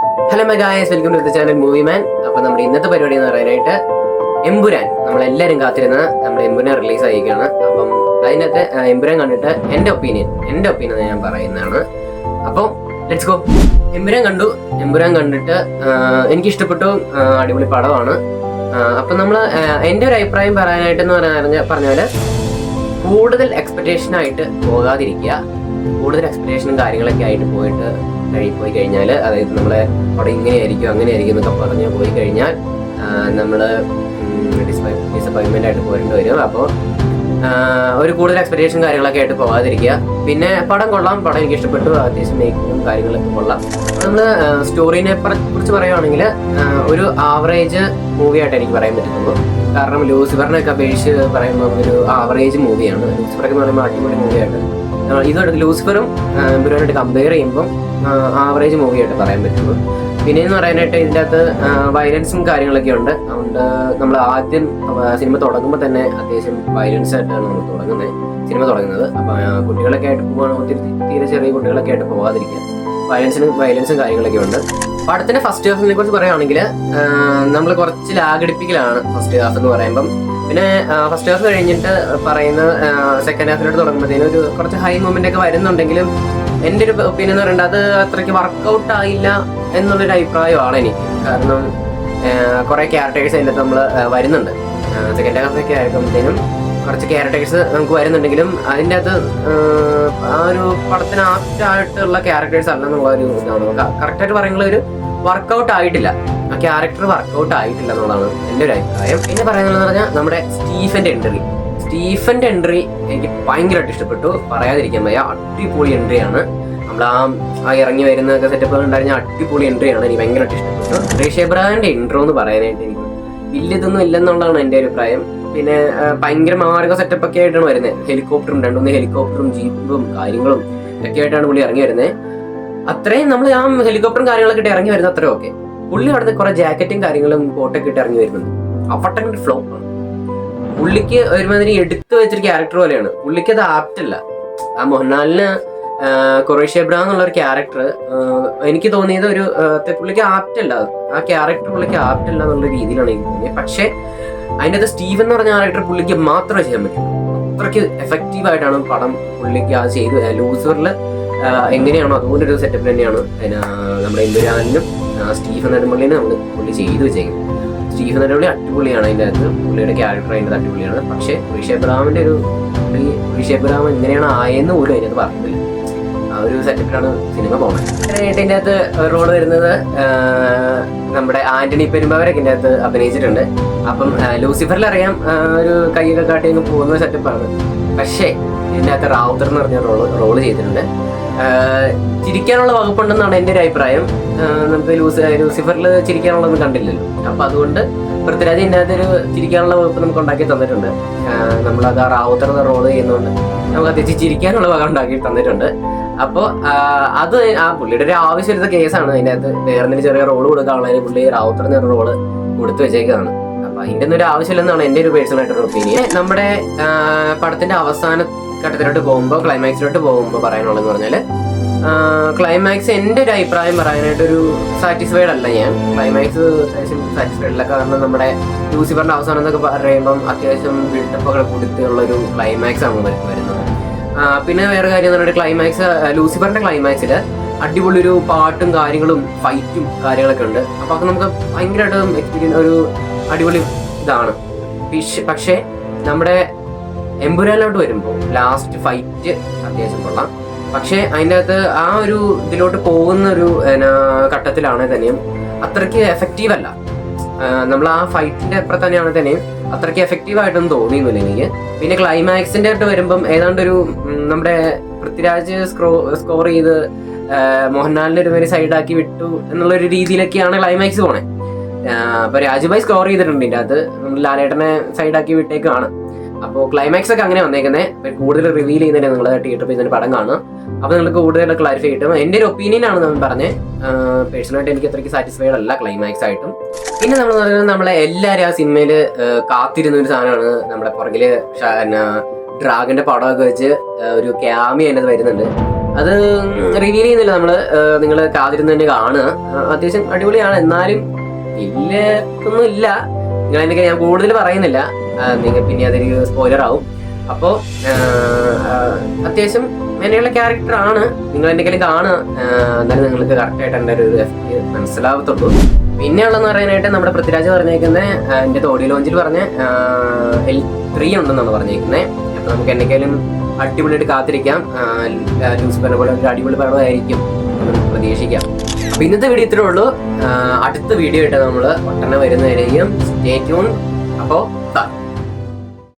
Hello my guys, welcome to the channel movie man. അപ്പോൾ നമ്മുടെ ഇന്നത്തെ പരിപാടി എന്ന് പറയാനായിട്ട് എമ്പുരാൻ, നമ്മളെല്ലാവരും കാത്തിരുന്ന നമ്മുടെ എമ്പുരാൻ റിലീസ് ആയിരിക്കുകയാണ്. അപ്പം അതിനകത്ത് എമ്പുരാൻ കണ്ടിട്ട് എൻ്റെ ഒപ്പീനിയൻ ഞാൻ പറയുന്നതാണ്. അപ്പം ലെറ്റ്സ് ഗോ. എമ്പുരാൻ കണ്ടിട്ട് എനിക്ക് ഇഷ്ടപ്പെട്ടു. അടിപൊളി പടമാണ്. അപ്പം നമ്മൾ എൻ്റെ ഒരു അഭിപ്രായം പറയാനായിട്ടെന്ന് പറഞ്ഞാൽ കൂടുതൽ എക്സ്പെക്റ്റേഷനായിട്ട് പോകാതിരിക്കുക. കൂടുതൽ എക്സ്പെക്റ്റേഷനും കാര്യങ്ങളൊക്കെ ആയിട്ട് പോയി കഴിഞ്ഞാൽ, അതായത് നമ്മളെ അവിടെ ഇങ്ങനെയായിരിക്കും അങ്ങനെയായിരിക്കും എന്നൊക്കെ പറഞ്ഞ് പോയി കഴിഞ്ഞാൽ നമ്മൾ ഡിസപ്പോയിൻമെൻ്റ് ആയിട്ട് പോരേണ്ടി വരും. അപ്പോൾ ഒരു കൂടുതൽ എക്സ്പെക്റ്റേഷൻ കാര്യങ്ങളൊക്കെ ആയിട്ട് പോകാതിരിക്കുക. പിന്നെ പടം കൊള്ളാം, പടം എനിക്ക് ഇഷ്ടപ്പെട്ടു. അത്യാവശ്യം മേക്കിങ്ങും കാര്യങ്ങളൊക്കെ കൊള്ളാം. നമ്മൾ സ്റ്റോറീനെ കുറിച്ച് പറയുകയാണെങ്കിൽ ഒരു ആവറേജ് മൂവി ആയിട്ട് എനിക്ക് പറയാൻ പറ്റുള്ളൂ. കാരണം ലൂസിഫറിനൊക്കെ അപേക്ഷിച്ച് പറയുമ്പോൾ ഒരു ആവറേജ് മൂവിയാണ്. ലൂസിഫറൊക്കെ എന്ന് പറയുമ്പോൾ അടിപൊളി മൂവിയായിട്ട് ഇതോടെ ലൂസിഫറും എമ്പുരാനായിട്ട് കമ്പയർ ചെയ്യുമ്പം ആവറേജ് മൂവിയായിട്ട് പറയാൻ പറ്റുള്ളൂ. പിന്നെ എന്ന് പറയാനായിട്ട് ഇതിൻ്റെ അകത്ത് വയലൻസും കാര്യങ്ങളൊക്കെ ഉണ്ട്. അതുകൊണ്ട് നമ്മൾ ആദ്യം സിനിമ തുടങ്ങുമ്പോൾ തന്നെ അത്യാവശ്യം വയലൻസ് ആയിട്ടാണ് നമ്മൾ സിനിമ തുടങ്ങുന്നത്. അപ്പം കുട്ടികളൊക്കെ ആയിട്ട് പോവുകയാണ്, തീരെ ചെറിയ കുട്ടികളൊക്കെ ആയിട്ട് പോകാതിരിക്കുക. വയലൻസും കാര്യങ്ങളൊക്കെ ഉണ്ട്. പടത്തിന്റെ ഫസ്റ്റ് ഹാഫിനെ കുറിച്ച് പറയുകയാണെങ്കിൽ നമ്മൾ കുറച്ച് ലാഗടിപ്പിക്കലാണ് ഫസ്റ്റ് ഹാഫ് എന്ന് പറയുമ്പം. പിന്നെ ഫസ്റ്റ് ഹാഫ് കഴിഞ്ഞിട്ട് പറയുന്ന സെക്കൻഡ് ഹാഫിലോട്ട് തുടങ്ങുമ്പോഴത്തേനും ഒരു കുറച്ച് ഹൈ മൂവ്മെന്റ് ഒക്കെ വരുന്നുണ്ടെങ്കിലും എൻ്റെ ഒരു ഒപ്പീനിയൻ എന്ന് പറയുന്നത് അത് അത്രയ്ക്ക് വർക്കൗട്ട് ആയില്ല എന്നുള്ളൊരു അഭിപ്രായമാണ് എനിക്ക്. കാരണം കുറേ ക്യാരക്ടേഴ്സ് അതിൻ്റെ നമ്മൾ വരുന്നുണ്ട്. സെക്കൻഡ് ഹാഫൊക്കെ ആയപ്പോഴത്തേനും കുറച്ച് ക്യാരക്ടേഴ്സ് നമുക്ക് വരുന്നുണ്ടെങ്കിലും അതിൻ്റെ അകത്ത് ആ ഒരു പടത്തിന് ആപ്റ്റായിട്ടുള്ള ക്യാരക്ടേഴ്സ് അല്ലെന്നുള്ള ഒരു ഇതാണ്. കറക്റ്റായിട്ട് പറയുമ്പോൾ ഒരു വർക്കൗട്ട് ആയിട്ടില്ല, ആ ക്യാരക്ടർ വർക്കൗട്ട് ആയിട്ടില്ല എന്നുള്ളതാണ് എൻ്റെ ഒരു അഭിപ്രായം. പിന്നെ പറയുന്നതെന്ന് പറഞ്ഞാൽ നമ്മുടെ സ്റ്റീഫന്റെ എൻട്രി എനിക്ക് ഭയങ്കരമായിട്ട് ഇഷ്ടപ്പെട്ടു. പറയാതിരിക്കാൻ വയ്യ, അടിപൊളി എൻട്രിയാണ്. നമ്മൾ ആ ഇറങ്ങി വരുന്നതൊക്കെ സെറ്റപ്പ് ഉണ്ടായിരുന്ന അടിപൊളി എൻട്രിയാണ്. എനിക്ക് ഭയങ്കരമായിട്ട് ഇഷ്ടപ്പെട്ടു. ഋഷി അബ്രഹാമിന്റെ ഇൻട്രോ എന്ന് പറയാനായിട്ട് എനിക്ക് വലിയതൊന്നും ഇല്ലെന്നുള്ളതാണ് എൻ്റെ അഭിപ്രായം. പിന്നെ ഭയങ്കര മാർഗ സെറ്റപ്പ് ഒക്കെ ആയിട്ടാണ് വരുന്നത്. ഹെലികോപ്റ്ററും ജീപ്പും കാര്യങ്ങളും ഒക്കെ ആയിട്ടാണ് പുള്ളി ഇറങ്ങി വരുന്നത്. അത്രയും നമ്മൾ ആ ഹെലികോപ്റ്ററും കാര്യങ്ങളൊക്കെ ഇട്ട് ഇറങ്ങി വരുന്നത് അത്രയും ഓക്കെ. പുള്ളി അവിടുത്തെ കുറെ ജാക്കറ്റും കാര്യങ്ങളും കോട്ടൊക്കെ ഇട്ട് ഇറങ്ങി വരുന്നുണ്ട്. അവട്ടങ്ങോട്ട് ഫ്ലോപ്പ് ആണ്. പുള്ളിക്ക് ഒരുമാതിരി എടുത്തു വെച്ചൊരു ക്യാരക്ടർ പോലെയാണ്. പുള്ളിക്ക് അത് ആപ്റ്റല്ല. ആ മോഹൻലാലിന് ഖുറൈഷി എബ്രഹാം എന്നുള്ളൊരു ക്യാരക്ടർ എനിക്ക് തോന്നിയത് ഒരു പുള്ളിക്ക് ആപ്റ്റല്ല. ആ ക്യാരക്ടർ പുള്ളിക്ക് ആപ്റ്റല്ല എന്നുള്ള രീതിയിലാണ് എനിക്ക് തോന്നിയത്. പക്ഷേ അതിൻ്റെ അത് സ്റ്റീവൻ എന്ന് പറഞ്ഞ ക്യാരക്ടർ പുള്ളിക്ക് മാത്രമേ ചെയ്യാൻ പറ്റൂ. അത്രയ്ക്ക് എഫക്റ്റീവായിട്ടാണ് പടം പുള്ളിക്ക് അത് ചെയ്തു. ലൂസിഫറിൽ എങ്ങനെയാണോ അതുപോലൊരു സെറ്റപ്പ് തന്നെയാണ് നമ്മുടെ എമ്പുരാനിലും സ്റ്റീഫൻ നെടുമ്പള്ളിനെ പുള്ളി ചെയ്തു വെച്ചേക്കുന്നത്. സ്റ്റീഫൻ നെടുമ്പള്ളി അടിപൊളിയാണ്. അതിൻ്റെ അകത്ത് പുള്ളിയുടെ ക്യാരക്ടർ അതിൻ്റെ അടിപൊളിയാണ്. പക്ഷേ ഋഷി അബ്രഹാമിൻ്റെ ഋഷി അബ്രഹാം എങ്ങനെയാണ് ആയെന്ന് പോലും അതിനകത്ത് പറഞ്ഞില്ല. ആ ഒരു സെറ്റപ്പിലാണ് സിനിമ പോകുന്നത്. ഇതിൻ്റെ അകത്ത് റോള് വരുന്നത് നമ്മുടെ ആന്റണി പെരുമ്പാവൂരൊക്കെ ഇതിൻ്റെ അകത്ത് അഭിനയിച്ചിട്ടുണ്ട്. അപ്പം ലൂസിഫറിൽ അറിയാം ഒരു കൈയൊക്കെ കാട്ടി അങ്ങ് പോകുന്ന സെറ്റപ്പാണ്. പക്ഷേ ഇതിൻ്റെ അകത്ത് റാവുത്തർ എന്ന് പറഞ്ഞ റോള് ചെയ്തിട്ടുണ്ട്. ചിരിക്കാനുള്ള വകുപ്പുണ്ടെന്നാണ് എൻ്റെ ഒരു അഭിപ്രായം. നമുക്ക് ലൂസിഫറിൽ ചിരിക്കാനുള്ളതൊന്നും കണ്ടില്ലല്ലോ. അപ്പം അതുകൊണ്ട് പൃഥ്വിരാജ് ഇതിൻ്റെ അകത്തൊരു ചിരിക്കാനുള്ള വകുപ്പ് നമുക്ക് ഉണ്ടാക്കി തന്നിട്ടുണ്ട്. നമ്മളത് ആ റാവുത്തർ എന്ന റോള് ചെയ്യുന്നതുകൊണ്ട് നമുക്ക് അത്യാവശ്യം ചിരിക്കാനുള്ള വക ഉണ്ടാക്കി തന്നിട്ടുണ്ട്. അപ്പോൾ അത് ആ പുള്ളിയുടെ ഒരു ആവശ്യം വരുന്ന കേസാണ്. അതിൻ്റെ അകത്ത് വേറെ ചെറിയ റോള് കൊടുക്കാനുള്ളതിന് പുള്ളി റാവുത്തർ എന്നൊരു റോള് കൊടുത്തു വെച്ചേക്കാണ്. അപ്പൊ അതിൻ്റെ ഒന്നും ഒരു ആവശ്യമില്ലെന്നാണ് എൻ്റെ ഒരു പേഴ്സണൽ ആയിട്ടൊരു ഒപ്പീനിയൻ. നമ്മുടെ പടത്തിന്റെ അവസാന ഘട്ടത്തിലോട്ട് പോകുമ്പോൾ, ക്ലൈമാക്സിലോട്ട് പോകുമ്പോൾ പറയാനുള്ളതെന്ന് പറഞ്ഞാൽ ക്ലൈമാക്സ് എൻ്റെ ഒരു അഭിപ്രായം പറയാനായിട്ടൊരു സാറ്റിസ്ഫൈഡ് അല്ല ഞാൻ. ക്ലൈമാക്സ് അത്യാവശ്യം സാറ്റിസ്ഫൈഡ് അല്ല. കാരണം നമ്മുടെ ലൂസിഫറിന്റെ അവസാനം എന്നൊക്കെ പറയുമ്പം അത്യാവശ്യം ബിൽഡപ്പൊക്കെ കൊടുത്തുള്ളൊരു ക്ലൈമാക്സ് ആണ് വരുന്നത്. പിന്നെ വേറെ കാര്യം എന്ന് പറഞ്ഞാൽ ലൂസിഫറിന്റെ ക്ലൈമാക്സിൽ അടിപൊളി ഒരു പാട്ടും കാര്യങ്ങളും ഫൈറ്റും കാര്യങ്ങളൊക്കെ ഉണ്ട്. അപ്പോൾ അത് നമുക്ക് ഭയങ്കരമായിട്ട് എക്സ്പീരിയൻസ് ഒരു അടിപൊളി ഇതാണ്. പക്ഷേ നമ്മുടെ എമ്പുരാനിലോട്ട് വരുമ്പോൾ ലാസ്റ്റ് ഫൈറ്റ് അത്യാവശ്യം കൊള്ളാം. പക്ഷേ അതിൻ്റെ അകത്ത് ആ ഒരു ഇതിലോട്ട് പോകുന്ന ഒരു ഘട്ടത്തിലാണെങ്കിൽ തന്നെയും അത്രയ്ക്ക് എഫക്റ്റീവ് അല്ല. നമ്മൾ ആ ഫൈറ്റിന്റെ അപ്പുറം തന്നെയാണ് തന്നെയും അത്രയ്ക്ക് എഫക്റ്റീവായിട്ടൊന്നും തോന്നിയൊന്നുമില്ല എനിക്ക്. പിന്നെ ക്ലൈമാക്സിന്റെ ആയിട്ട് വരുമ്പം ഏതാണ്ട് ഒരു നമ്മുടെ പൃഥ്വിരാജ് സ്കോർ ചെയ്ത് മോഹൻലാലിന്റെ ഒരു പേര് സൈഡാക്കി വിട്ടു എന്നുള്ളൊരു രീതിയിലൊക്കെയാണ് ക്ലൈമാക്സ് പോണേ. അപ്പൊ രാജുഭായ് സ്കോർ ചെയ്തിട്ടുണ്ട് ഇതിൻ്റെ അകത്ത്, നമ്മൾ ലാലേട്ടനെ സൈഡാക്കി വിട്ടേക്കാണ്. അപ്പോൾ ക്ലൈമാക്സ് ഒക്കെ അങ്ങനെ വന്നേക്കുന്നത്. കൂടുതൽ റിവീൽ ചെയ്യുന്നതിന് നിങ്ങൾ തിയേറ്ററിൽ പോയി പടം കാണുക. അപ്പോൾ നിങ്ങൾക്ക് കൂടുതൽ ക്ലാരിഫൈ കിട്ടും. എൻ്റെ ഒരു ഒപ്പീനിയൻ ആണ് നമ്മൾ പറഞ്ഞത്. പേഴ്സണലായിട്ട് എനിക്ക് അത്രയ്ക്ക് സാറ്റിസ്ഫൈഡ് അല്ല ക്ലൈമാക്സ് ആയിട്ടും. പിന്നെ നമ്മൾ പറയുന്നത് നമ്മളെ എല്ലാവരും ആ സിനിമയിൽ കാത്തിരുന്ന ഒരു സാധനമാണ്. നമ്മുടെ പുറകില് ഡ്രാഗന്റെ പടമൊക്കെ വെച്ച് ഒരു ക്യാമിയോ അതിനകത്ത് വരുന്നുണ്ട്. അത് റിവീൽ ചെയ്യുന്നില്ല നമ്മള്. നിങ്ങൾ കാത്തിരുന്ന് തന്നെ കാണുക. അത്യാവശ്യം അടിപൊളിയാണ്, എന്നാലും ഇല്ലൊന്നും ഇല്ല. നിങ്ങൾ എനിക്ക് ഞാൻ കൂടുതൽ പറയുന്നില്ല, നിങ്ങൾ പിന്നെ അതൊരു സ്പോയിലർ ആവും. അപ്പോൾ അത്യാവശ്യം അങ്ങനെയുള്ള ക്യാരക്ടറാണ്. നിങ്ങൾ എന്തെങ്കിലും കാണുക, എന്നാലും നിങ്ങൾക്ക് കറക്റ്റായിട്ട് എൻ്റെ ഒരു എഫക്റ്റ് മനസ്സിലാവത്തുള്ളൂ. പിന്നെയുള്ളതെന്ന് പറയാനായിട്ട് നമ്മുടെ പൃഥ്വിരാജ് പറഞ്ഞേക്കുന്നത്, എൻ്റെ ഓഡിയോ ലോഞ്ചിൽ പറഞ്ഞ L3 ഉണ്ടെന്നാണ് പറഞ്ഞേക്കുന്നത്. അപ്പോൾ നമുക്ക് എന്തെങ്കിലും അടിപൊളിയായിട്ട് കാത്തിരിക്കാം. ലൂസിഫറിനെ പോലെ ഒരു അടിപൊളി പടമായിരിക്കും നമുക്ക് പ്രതീക്ഷിക്കാം. അപ്പോൾ ഇന്നത്തെ വീഡിയോ ഇത്രേ ഉള്ളൂ. അടുത്ത വീഡിയോ ആയിട്ട് നമ്മൾ ഒട്ടനെ വരുന്നതായിരിക്കും. Stay tune. അപ്പോൾ